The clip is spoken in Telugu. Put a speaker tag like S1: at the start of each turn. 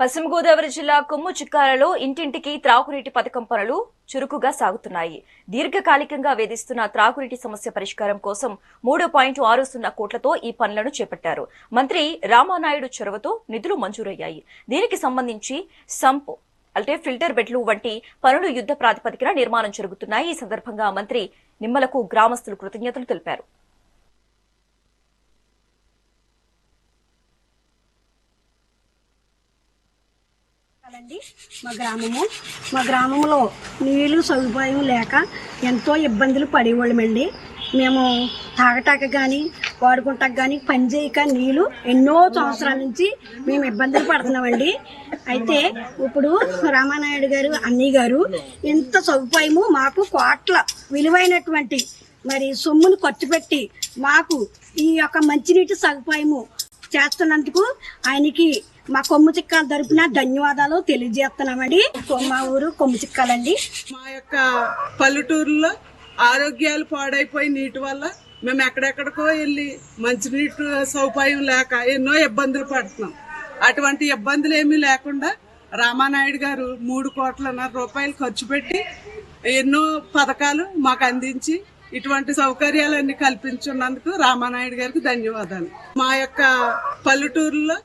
S1: పశ్చిమ గోదావరి జిల్లా కొమ్ము చిక్కాలలో ఇంటింటికి త్రాగునీటి పథకం పనులు చురుకుగా సాగుతున్నాయి. దీర్ఘకాలికంగా వేధిస్తున్న త్రాగునీటి సమస్య పరిష్కారం కోసం 3.60 కోట్లతో ఈ పనులను చేపట్టారు. మంత్రి రామానాయుడు చొరవతో నిధులు మంజూరయ్యాయి. దీనికి సంబంధించి సంప్ ఫిల్టర్ బెడ్లు వంటి పనులు యుద్ధ ప్రాతిపదికన నిర్మాణం జరుగుతున్నాయి. ఈ సందర్భంగా మంత్రి నిమ్మలకు గ్రామస్తులు కృతజ్ఞతలు తెలిపారు.
S2: మా గ్రామంలో నీళ్లు సదుపాయం లేక ఎంతో ఇబ్బందులు పడేవాళ్ళమండి. మేము తాగటానికి కానీ వాడుకుంటానికి కానీ పని చేయక నీళ్లు ఎన్నో సంవత్సరాల నుంచి మేము ఇబ్బందులు పడుతున్నామండి. అయితే ఇప్పుడు రామానాయుడు గారు అన్నయ్య గారు ఇంత సదుపాయము మాకు కోట్ల విలువైనటువంటి మరి సొమ్మును ఖర్చు పెట్టి మాకు ఈ యొక్క మంచినీటి సదుపాయము చేస్తున్నందుకు ఆయనకి మా కొమ్ము చిక్కాల తరపున ధన్యవాదాలు తెలియజేస్తున్నామండి. మా ఊరు కొమ్ము చిక్కాలండి.
S3: మా యొక్క పల్లెటూరులో ఆరోగ్యాలు పాడైపోయి నీటి వల్ల మేము ఎక్కడెక్కడికో వెళ్ళి మంచినీటి సౌకర్యం లేక ఎన్నో ఇబ్బందులు పడుతున్నాం. అటువంటి ఇబ్బందులు ఏమీ లేకుండా రామానాయుడు గారు 3.5 కోట్ల ఖర్చు పెట్టి ఎన్నో పథకాలు మాకు అందించి ఇటువంటి సౌకర్యాలన్నీ కల్పించున్నందుకు రామానాయుడు గారికి ధన్యవాదాలు. మా యొక్క పల్లెటూరులో